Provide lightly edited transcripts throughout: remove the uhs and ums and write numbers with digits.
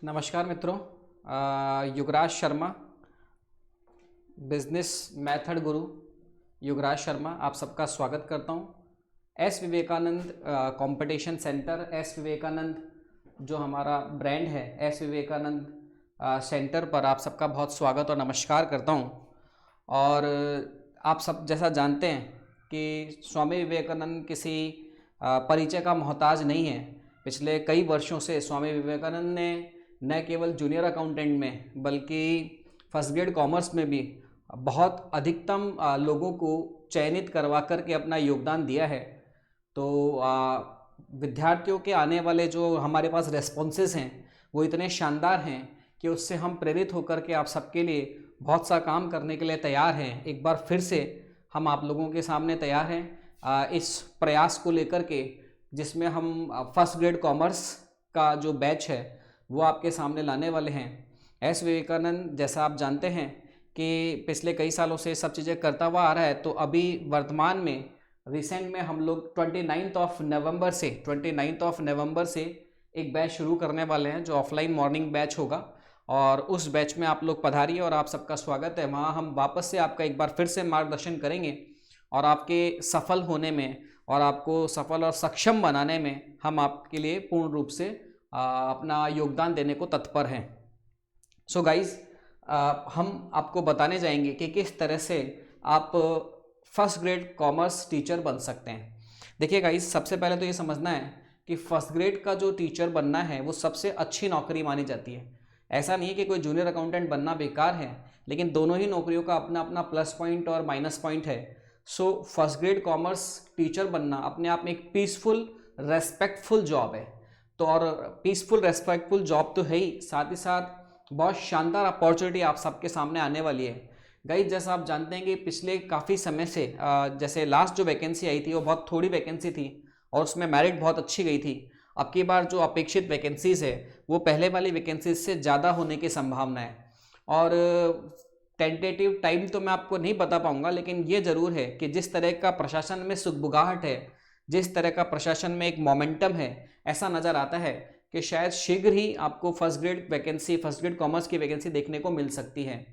नमस्कार मित्रों। युवराज Sharma, business method गुरु युवराज शर्मा, आप सबका स्वागत करता हूं। S Vivekananda competition centre, S Vivekananda जो हमारा ब्रांड है, एस विवेकानंद सेंटर पर आप सबका बहुत स्वागत और नमस्कार करता हूं। और आप सब जैसा जानते हैं कि स्वामी विवेकानंद किसी परिचय का मोहताज नहीं है। पिछले कई वर्षों से स्वामी विवेकानंद ने न केवल जूनियर अकाउंटेंट में बल्कि फर्स्ट ग्रेड कॉमर्स में भी बहुत अधिकतम लोगों को चयनित करवा करके अपना योगदान दिया है। तो विद्यार्थियों के आने वाले जो हमारे पास रेस्पॉन्सेस हैं वो इतने शानदार हैं कि उससे हम प्रेरित होकर के आप सबके लिए बहुत सा काम करने के लिए तैयार हैं। एक बार फिर से हम आप लोगों के सामने तैयार हैं इस प्रयास को लेकर के, जिसमें हम फर्स्ट ग्रेड कॉमर्स का जो बैच है वो आपके सामने लाने वाले हैं। एस विवेकानंद, जैसा आप जानते हैं कि पिछले कई सालों से सब चीज़ें करता हुआ आ रहा है, तो अभी वर्तमान में रिसेंट में हम लोग 29 नवंबर से एक बैच शुरू करने वाले हैं जो ऑफलाइन मॉर्निंग बैच होगा। और उस बैच में आप लोग पधारिए और आप सबका स्वागत है। वहाँ हम वापस से आपका एक बार फिर से मार्गदर्शन करेंगे और आपके सफल होने में और आपको सफल और सक्षम बनाने में हम आपके लिए पूर्ण रूप से अपना योगदान देने को तत्पर हैं। सो गाइज, हम आपको बताने जाएंगे कि किस तरह से आप फर्स्ट ग्रेड कॉमर्स टीचर बन सकते हैं। देखिए गाइज, सबसे पहले तो ये समझना है कि फर्स्ट ग्रेड का जो टीचर बनना है वो सबसे अच्छी नौकरी मानी जाती है। ऐसा नहीं है कि कोई जूनियर अकाउंटेंट बनना बेकार है, लेकिन दोनों ही नौकरियों का अपना अपना प्लस पॉइंट और माइनस पॉइंट है। So first grade commerce teacher बनना अपने आप में एक पीसफुल रेस्पेक्टफुल जॉब है। तो और पीसफुल रेस्पेक्टफुल जॉब तो है ही, साथ ही साथ बहुत शानदार अपॉर्चुनिटी आप सबके सामने आने वाली है। गाइस, जैसा आप जानते हैं कि पिछले काफ़ी समय से जैसे लास्ट जो वैकेंसी आई थी वो बहुत थोड़ी वैकेंसी थी और उसमें मेरिट बहुत अच्छी गई थी। अब की बार जो अपेक्षित वैकेंसीज है वो पहले वाली वैकेंसीज से ज़्यादा होने की संभावना है। और टेंटेटिव टाइम तो मैं आपको नहीं बता पाऊंगा, लेकिन ये ज़रूर है कि जिस तरह का प्रशासन में सुगबुगाहट है, जिस तरह का प्रशासन में एक मोमेंटम है, ऐसा नज़र आता है कि शायद शीघ्र ही आपको फर्स्ट ग्रेड कॉमर्स की वैकेंसी देखने को मिल सकती है।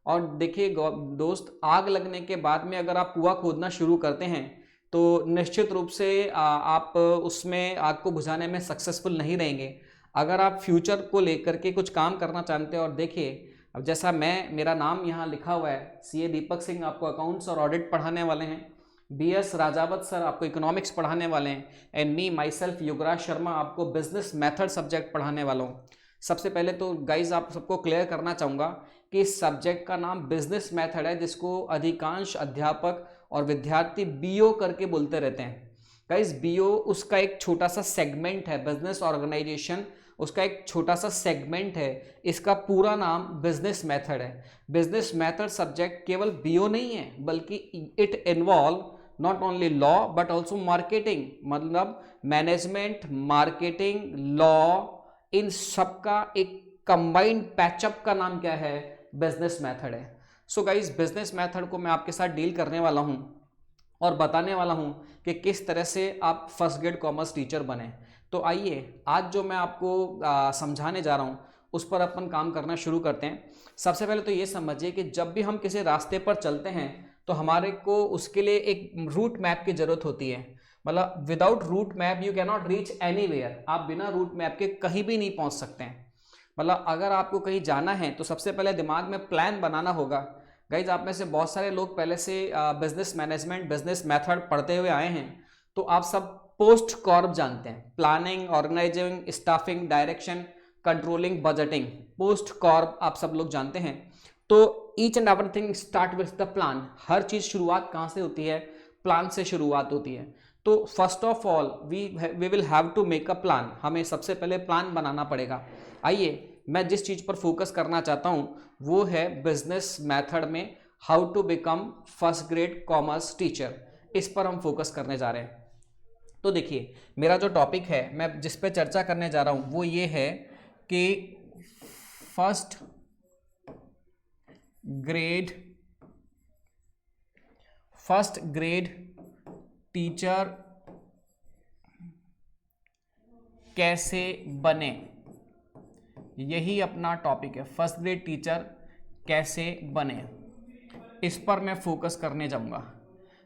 और देखिए दोस्त, आग लगने के बाद में अगर आप कुआं खोदना शुरू करते हैं तो निश्चित रूप से आप उसमें आग को बुझाने में सक्सेसफुल नहीं रहेंगे। अगर आप फ्यूचर को लेकर के कुछ काम करना चाहते हैं, और देखिए अब जैसा मेरा नाम यहाँ लिखा हुआ है, सीए दीपक सिंह आपको अकाउंट्स और ऑडिट पढ़ाने वाले हैं, बीएस राजावत सर आपको इकोनॉमिक्स पढ़ाने वाले हैं, एंड मी माई सेल्फ युवराज शर्मा आपको बिजनेस मेथड सब्जेक्ट पढ़ाने वाला हूँ। सबसे पहले तो गाइज आप सबको क्लियर करना चाहूँगा कि इस सब्जेक्ट का नाम बिजनेस मेथड है, जिसको अधिकांश अध्यापक और विद्यार्थी बीओ करके बोलते रहते हैं। गाइज, बीओ उसका एक छोटा सा सेगमेंट है, बिजनेस ऑर्गेनाइजेशन उसका एक छोटा सा सेगमेंट है। इसका पूरा नाम बिजनेस मेथड है। बिजनेस मेथड सब्जेक्ट केवल बीओ नहीं है, बल्कि it involve not only law but also marketing, मतलब मैनेजमेंट, मार्केटिंग, लॉ, इन सब का एक कंबाइंड पैचअप का नाम क्या है? बिजनेस मेथड है। सो गाइज, बिजनेस मेथड को मैं आपके साथ डील करने वाला हूं और बताने वाला हूं कि किस तरह से आप फर्स्ट ग्रेड कॉमर्स टीचर बने। तो आइए, आज जो मैं आपको समझाने जा रहा हूं उस पर अपन काम करना शुरू करते हैं। सबसे पहले तो ये समझिए कि जब भी हम किसी रास्ते पर चलते हैं तो हमारे को उसके लिए एक रूट मैप की जरूरत होती है। मतलब without route map you can not reach anywhere. आप बिना रूट मैप के कहीं भी नहीं पहुंच सकते हैं। मतलब अगर आपको कहीं जाना है तो सबसे पहले दिमाग में प्लान बनाना होगा। गाइज, आप में से बहुत सारे लोग पहले से बिजनेस मैनेजमेंट, बिजनेस मेथड पढ़ते हुए आए हैं, तो आप सब पोस्ट कॉर्प जानते हैं। Planning, organising, staffing, direction, controlling, budgeting, POSDCORB आप सब लोग जानते हैं। तो each and everything start with the plan. हर चीज शुरुआत कहाँ से होती है? प्लान से शुरुआत होती है। तो first of all we will have to make a plan. हमें सबसे पहले प्लान बनाना पड़ेगा। आइए, मैं जिस चीज पर फोकस करना चाहता हूं वो है बिजनेस मेथड में how to become first grade commerce teacher. इस पर हम फोकस करने जा रहे हैं। तो देखिए, मेरा जो टॉपिक है, मैं जिस पे चर्चा करने जा रहा हूं वो ये है कि फर्स्ट ग्रेड टीचर कैसे बने। यही अपना टॉपिक है, फर्स्ट ग्रेड टीचर कैसे बने, इस पर मैं फोकस करने जाऊंगा।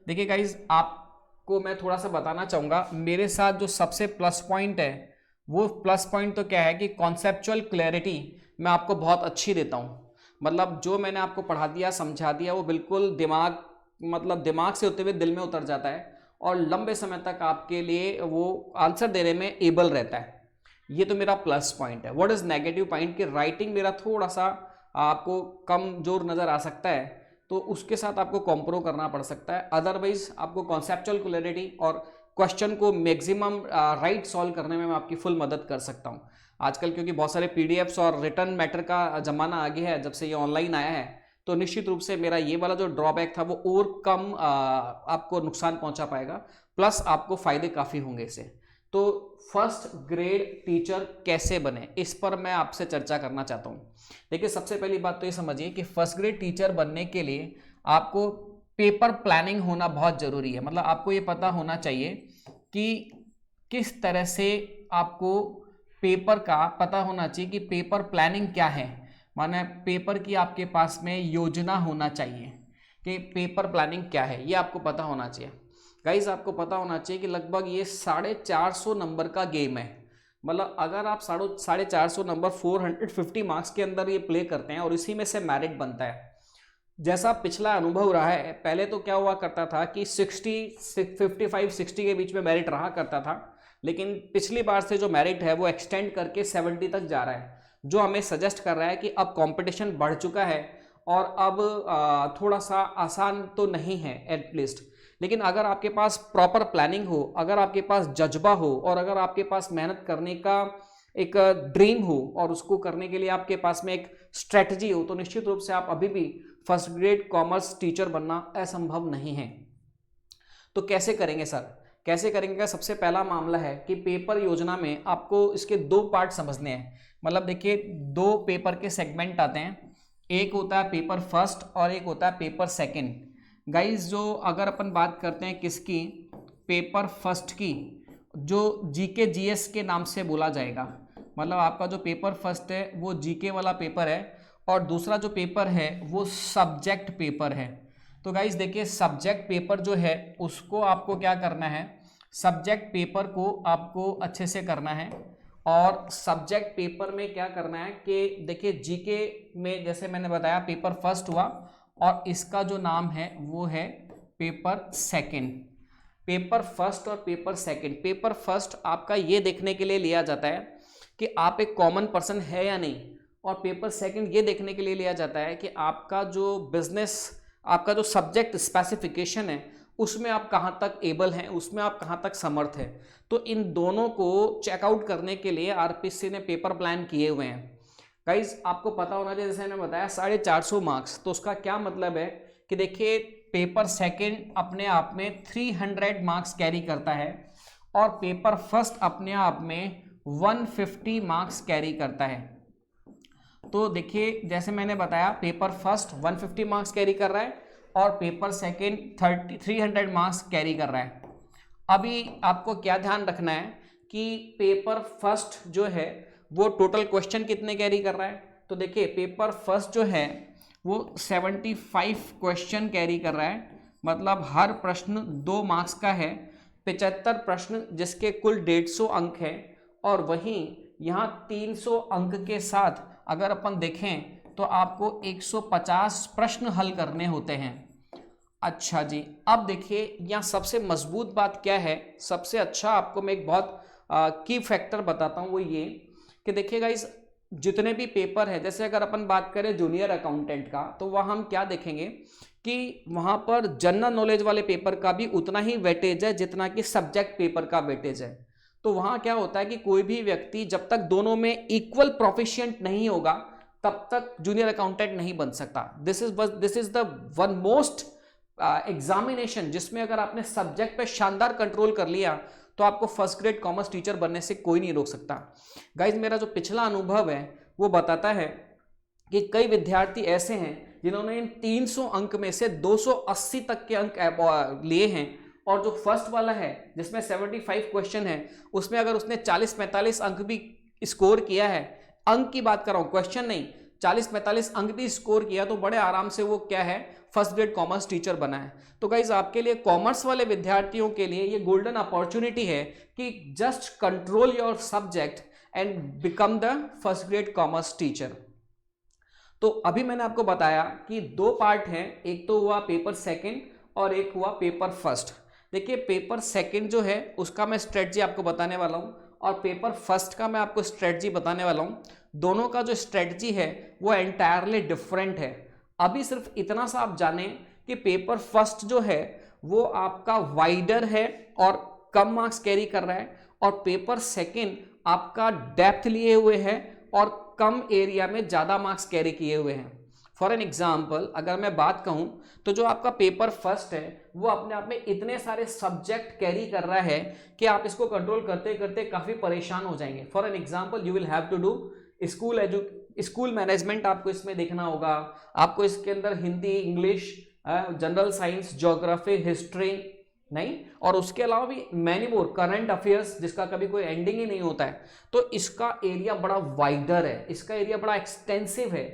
देखिए गाइज, आपको मैं थोड़ा सा बताना चाहूँगा, मेरे साथ जो सबसे प्लस पॉइंट है वो प्लस पॉइंट तो क्या है कि कॉन्सेप्चुअल क्लैरिटी मैं आपको बहुत अच्छी देता हूँ। मतलब जो मैंने आपको पढ़ा दिया, समझा दिया, वो बिल्कुल दिमाग से होते हुए दिल में उतर जाता है और लंबे समय तक आपके लिए वो आंसर देने में एबल रहता है। ये तो मेरा प्लस पॉइंट है। व्हाट इज नेगेटिव पॉइंट कि राइटिंग मेरा थोड़ा सा आपको कमजोर नज़र आ सकता है, तो उसके साथ आपको कॉम्प्रो करना पड़ सकता है। अदरवाइज आपको कॉन्सेप्चुअल क्लैरिटी और क्वेश्चन को मैक्सिमम राइट सॉल्व करने में मैं आपकी फुल मदद कर सकता हूँ। आजकल क्योंकि बहुत सारे पीडीएफ्स और रिटर्न मैटर का ज़माना आ गया है, जब से ये ऑनलाइन आया है, तो निश्चित रूप से मेरा ये वाला जो ड्रॉबैक था वो और कम आपको नुकसान पहुंचा पाएगा, प्लस आपको फायदे काफ़ी होंगे इससे। तो फर्स्ट ग्रेड टीचर कैसे बने, इस पर मैं आपसे चर्चा करना चाहता हूँ। देखिए, सबसे पहली बात तो ये समझिए कि फर्स्ट ग्रेड टीचर बनने के लिए आपको पेपर प्लानिंग होना बहुत ज़रूरी है। मतलब आपको ये पता होना चाहिए कि किस तरह से आपको पेपर का पता होना चाहिए कि पेपर प्लानिंग क्या है। माने पेपर की आपके पास में योजना होना चाहिए कि पेपर प्लानिंग क्या है, ये आपको पता होना चाहिए। गाइस, आपको पता होना चाहिए कि लगभग ये 450 नंबर का गेम है। मतलब अगर आप 450 नंबर 450 मार्क्स के अंदर ये प्ले करते हैं और इसी में से मेरिट बनता है। जैसा पिछला अनुभव रहा है, पहले तो क्या हुआ करता था कि 55-60 के बीच में मेरिट रहा करता था, लेकिन पिछली बार से जो मेरिट है वो एक्सटेंड करके 70 तक जा रहा है, जो हमें सजेस्ट कर रहा है कि अब कंपटीशन बढ़ चुका है और अब थोड़ा सा आसान तो नहीं है एटलीस्ट। लेकिन अगर आपके पास प्रॉपर प्लानिंग हो, अगर आपके पास जज्बा हो और अगर आपके पास मेहनत करने का एक ड्रीम हो और उसको करने के लिए आपके पास में एक स्ट्रेटजी हो, तो निश्चित रूप से आप अभी भी फर्स्ट ग्रेड कॉमर्स टीचर बनना असंभव नहीं है। तो कैसे करेंगे सर, कैसे करेंगे का सबसे पहला मामला है कि पेपर योजना में आपको इसके 2 पार्ट समझने हैं। मतलब देखिए, 2 पेपर के सेगमेंट आते हैं, एक होता है पेपर फर्स्ट और एक होता है पेपर सेकंड। गाइस, जो अगर अपन बात करते हैं किसकी, पेपर फर्स्ट की, जो जीके जीएस के नाम से बोला जाएगा। मतलब आपका जो पेपर फर्स्ट है वो जीके वाला पेपर है और दूसरा जो पेपर है वो सब्जेक्ट पेपर है। तो गाइस देखिए, सब्जेक्ट पेपर जो है उसको आपको क्या करना है, सब्जेक्ट पेपर को आपको अच्छे से करना है। और सब्जेक्ट पेपर में क्या करना है कि देखिए, जीके में जैसे मैंने बताया पेपर फर्स्ट हुआ और इसका जो नाम है वो है पेपर सेकंड। पेपर फर्स्ट और पेपर सेकंड, पेपर फर्स्ट आपका ये देखने के लिए लिया जाता है कि आप एक कॉमन पर्सन है या नहीं, और पेपर सेकंड ये देखने के लिए लिया जाता है कि आपका जो बिजनेस, आपका जो सब्जेक्ट स्पेसिफिकेशन है उसमें आप कहाँ तक एबल हैं, उसमें आप कहाँ तक समर्थ हैं। तो इन दोनों को चेकआउट करने के लिए आरपीएससी ने पेपर प्लान किए हुए हैं। गाइज, आपको पता होना चाहिए, जैसे मैंने बताया 450 मार्क्स, तो उसका क्या मतलब है कि देखिए, पेपर सेकंड अपने आप में 300 मार्क्स कैरी करता है और पेपर फर्स्ट अपने आप में 150 मार्क्स कैरी करता है। तो देखिए, जैसे मैंने बताया पेपर फर्स्ट 150 मार्क्स कैरी कर रहा है और पेपर सेकंड 300 मार्क्स कैरी कर रहा है। अभी आपको क्या ध्यान रखना है कि पेपर फर्स्ट जो है वो टोटल क्वेश्चन कितने कैरी कर रहा है। तो देखिए, पेपर फर्स्ट जो है वो 75 क्वेश्चन कैरी कर रहा है। मतलब हर प्रश्न 2 मार्क्स का है, 75 प्रश्न जिसके कुल 150 अंक है। और वहीं यहाँ 300 अंक के साथ अगर अपन देखें तो आपको 150 प्रश्न हल करने होते हैं। अच्छा जी, अब देखिए यहाँ सबसे मजबूत बात क्या है, सबसे अच्छा आपको मैं एक बहुत की फैक्टर बताता हूँ, वो ये कि देखिए गाइस, जितने भी पेपर है, जैसे अगर अपन बात करें जूनियर अकाउंटेंट का, तो वह हम क्या देखेंगे कि वहाँ पर जनरल नॉलेज वाले पेपर का भी उतना ही वेटेज है जितना कि सब्जेक्ट पेपर का वेटेज है। तो वहाँ क्या होता है कि कोई भी व्यक्ति जब तक दोनों में इक्वल प्रोफिशिएंट नहीं होगा तब तक जूनियर अकाउंटेंट नहीं बन सकता। This is the one most examination जिसमें अगर आपने सब्जेक्ट पे शानदार कंट्रोल कर लिया तो आपको फर्स्ट ग्रेड कॉमर्स टीचर बनने से कोई नहीं रोक सकता। गाइज, मेरा जो पिछला अनुभव है वो बताता है कि कई विद्यार्थी ऐसे हैं जिन्होंने इन 300 अंक में से 280 तक के अंक लिए हैं, और जो फर्स्ट वाला है जिसमें 75 क्वेश्चन है उसमें अगर उसने 40-45 अंक भी स्कोर किया है अंक की बात कर रहा हूं, क्वेश्चन नहीं, 40-45 अंक भी स्कोर किया तो बड़े आराम से वो क्या है, फर्स्ट ग्रेड कॉमर्स टीचर बना है। तो गाइज आपके लिए, कॉमर्स वाले विद्यार्थियों के लिए ये गोल्डन अपॉर्चुनिटी है कि just control your subject and become the first grade commerce teacher. तो अभी मैंने आपको बताया कि दो पार्ट हैं, एक तो हुआ पेपर सेकंड और एक हुआ पेपर फर्स्ट। देखिए पेपर सेकंड जो है उसका मैं स्ट्रेटजी आपको बताने वाला हूं और पेपर फर्स्ट का मैं आपको स्ट्रेटजी बताने वाला हूं। दोनों का जो स्ट्रेटजी है वो एंटायरली डिफरेंट है। अभी सिर्फ इतना सा आप जानें कि पेपर फर्स्ट जो है वो आपका वाइडर है और कम मार्क्स कैरी कर रहा है, और पेपर सेकंड आपका डेप्थ लिए हुए है और कम एरिया में ज्यादा मार्क्स कैरी किए हुए हैं। फॉर एन एग्जाम्पल अगर मैं बात कहूं तो जो आपका पेपर फर्स्ट है वो अपने आप में इतने सारे सब्जेक्ट कैरी कर रहा है कि आप इसको कंट्रोल करते करते काफी परेशान हो जाएंगे। For an example you will have to do school management, आपको इसमें देखना होगा, आपको इसके अंदर Hindi, English, general science, geography, history नहीं, और उसके अलावा भी मैनी मोर, करंट अफेयर्स जिसका कभी कोई एंडिंग ही नहीं होता है। तो इसका एरिया बड़ा वाइडर है, इसका एरिया बड़ा एक्सटेंसिव है।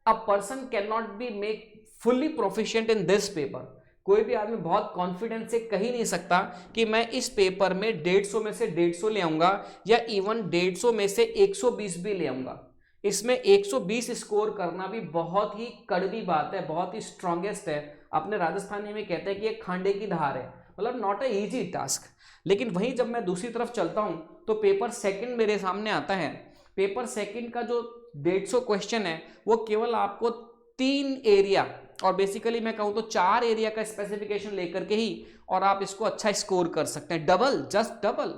A person can not be make fully proficient in this paper. कोई भी आदमी बहुत कॉन्फिडेंस से कह ही नहीं सकता कि मैं इस पेपर में 150 में से 150 ले आऊंगा या इवन 150 में से 120 भी ले आऊंगा। इसमें 120 स्कोर करना भी बहुत ही कड़वी बात है, बहुत ही स्ट्रॉन्गेस्ट है। अपने राजस्थानी में कहते हैं कि एक खांडे की धार है, मतलब नॉट अ इजी टास्क। लेकिन वहीं जब मैं दूसरी तरफ चलता हूं तो पेपर सेकंड मेरे सामने आता है। पेपर सेकंड का जो 150 क्वेश्चन है वो केवल आपको 3 एरिया और बेसिकली मैं कहूं तो 4 एरिया का स्पेसिफिकेशन लेकर के ही और आप इसको अच्छा स्कोर कर सकते हैं। Double, just double.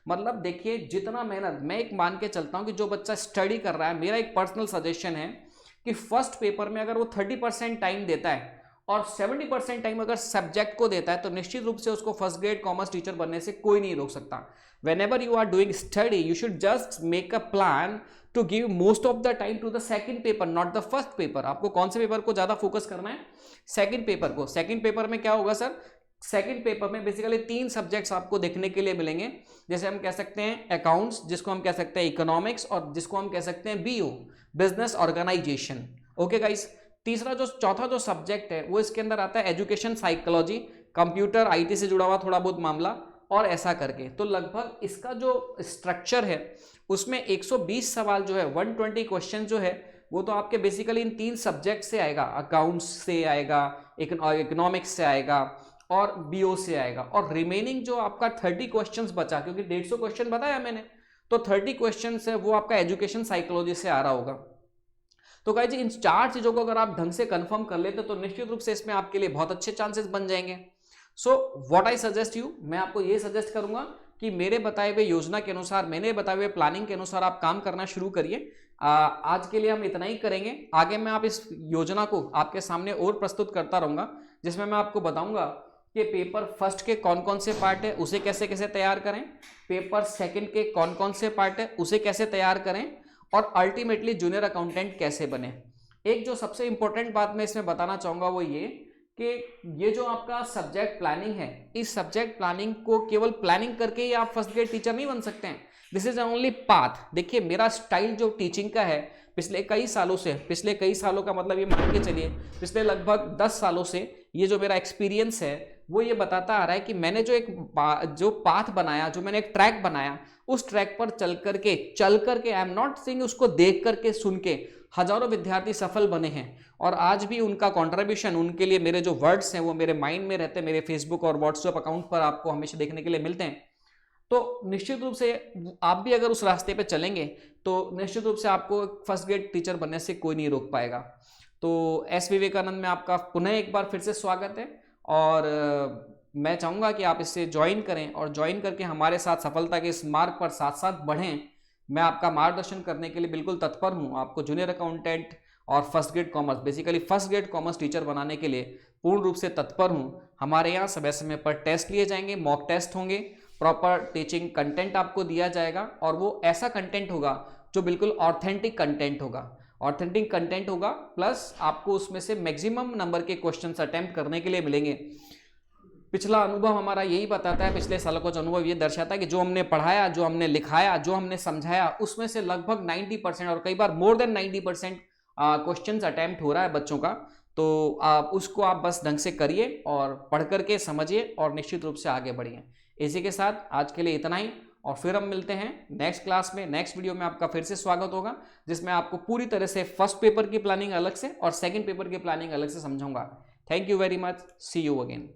मतलब देखिए जितना मेहनत, मैं एक मान के चलता हूं कि जो बच्चा स्टडी कर रहा है, मेरा एक पर्सनल सजेशन है कि फर्स्ट पेपर में अगर वो 30% टाइम देता है और 70% टाइम अगर सब्जेक्ट को देता है तो निश्चित रूप से उसको फर्स्ट ग्रेड कॉमर्स टीचर बनने से कोई नहीं रोक सकता। whenever you are doing study you should just make a plan to give most of the time to the second paper, not the first paper। आपको कौन से पेपर को ज्यादा फोकस करना है? सेकंड पेपर को। सेकंड पेपर में क्या होगा सर? सेकंड पेपर में बेसिकली 3 सब्जेक्ट्स आपको देखने के लिए मिलेंगे, जैसे हम कह सकते हैं अकाउंट्स, जिसको हम कह सकते हैं इकोनॉमिक्स, और जिसको हम कह सकते हैं BO, business organisation. Okay guys. चौथा जो सब्जेक्ट है वो इसके अंदर आता है एजुकेशन साइकोलॉजी, कंप्यूटर, आईटी से जुड़ा हुआ थोड़ा बहुत मामला, और ऐसा करके। तो लगभग इसका जो स्ट्रक्चर है उसमें 120 सवाल जो है, 120 क्वेश्चन जो है वो तो आपके बेसिकली इन 3 सब्जेक्ट से आएगा। अकाउंट्स से आएगा, इकोनॉमिक्स से आएगा और बीओ से आएगा, और रिमेनिंग जो आपका 30 क्वेश्चंस बचा, क्योंकि 150 क्वेश्चन बताया मैंने, तो 30 क्वेश्चन है वो आपका एजुकेशन साइकोलॉजी से आ रहा होगा। तो गाइस इन 4 चीजों को अगर आप ढंग से कंफर्म कर लेते तो निश्चित रूप से इसमें आपके लिए बहुत अच्छे चांसेस बन जाएंगे। So what I suggest you, मैं आपको ये सजेस्ट करूंगा कि मेरे बताए हुए योजना के अनुसार, मैंने बताए हुए प्लानिंग के अनुसार आप काम करना शुरू करिए। आज के लिए हम इतना ही करेंगे। आगे मैं आप इस योजना को आपके सामने और प्रस्तुत करता रहूंगा, जिसमें मैं आपको बताऊंगा कि पेपर फर्स्ट के कौन कौन से पार्ट है उसे कैसे कैसे तैयार करें, पेपर सेकंड के कौन कौन से पार्ट है उसे कैसे तैयार करें, और अल्टीमेटली जूनियर अकाउंटेंट कैसे बने। एक जो सबसे इंपॉर्टेंट बात मैं इसमें बताना चाहूंगा वो ये कि ये जो आपका सब्जेक्ट प्लानिंग है, इस सब्जेक्ट प्लानिंग को केवल प्लानिंग करके ही आप फर्स्ट ग्रेड टीचर नहीं बन सकते हैं। This is only path. देखिए मेरा स्टाइल जो टीचिंग का है पिछले कई सालों का मतलब ये मान के चलिए पिछले लगभग 10 सालों से ये जो मेरा एक्सपीरियंस है वो ये बताता आ रहा है कि मैंने जो पाथ बनाया, जो मैंने एक ट्रैक बनाया, उस ट्रैक पर चल करके आई एम नॉट सेइंग उसको देख करके सुन के हजारों विद्यार्थी सफल बने हैं, और आज भी उनका कंट्रीब्यूशन, उनके लिए मेरे जो वर्ड्स हैं वो मेरे माइंड में रहते हैं, मेरे फेसबुक और व्हाट्सएप अकाउंट पर आपको हमेशा देखने के लिए मिलते हैं। तो निश्चित रूप से आप भी अगर उस रास्ते पे चलेंगे तो निश्चित रूप से आपको फर्स्ट ग्रेड टीचर बनने से कोई नहीं रोक पाएगा। तो एस विवेकानंद में आपका पुनः एक बार फिर से स्वागत है, और मैं चाहूँगा कि आप इससे ज्वाइन करें, और ज्वाइन करके हमारे साथ सफलता के इस मार्ग पर साथ साथ बढ़ें। मैं आपका मार्गदर्शन करने के लिए बिल्कुल तत्पर हूँ। आपको जूनियर अकाउंटेंट और first grade commerce, basically first grade commerce teacher बनाने के लिए पूर्ण रूप से तत्पर हूँ। हमारे यहाँ समय समय पर टेस्ट लिए जाएंगे, मॉक टेस्ट होंगे, प्रॉपर टीचिंग कंटेंट आपको दिया जाएगा, और वो ऐसा कंटेंट होगा जो बिल्कुल ऑथेंटिक कंटेंट होगा, प्लस आपको उसमें से मैक्सिमम नंबर के क्वेश्चंस अटेम्प्ट करने के लिए मिलेंगे। पिछला अनुभव हमारा यही बताता है, पिछले सालों का जो अनुभव ये दर्शाता है कि जो हमने पढ़ाया, जो हमने लिखाया, जो हमने समझाया, उसमें से लगभग 90% और कई बार मोर देन 90% क्वेश्चन अटेम्प्ट हो रहा है बच्चों का। तो उसको आप बस ढंग से करिए और पढ़ करके समझिए और निश्चित रूप से आगे बढ़िए। इसी के साथ आज के लिए इतना ही, और फिर हम मिलते हैं नेक्स्ट क्लास में, नेक्स्ट वीडियो में आपका फिर से स्वागत होगा, जिसमें आपको पूरी तरह से फर्स्ट पेपर की प्लानिंग अलग से और सेकंड पेपर की प्लानिंग अलग से समझाऊंगा। Thank you very much, see you again.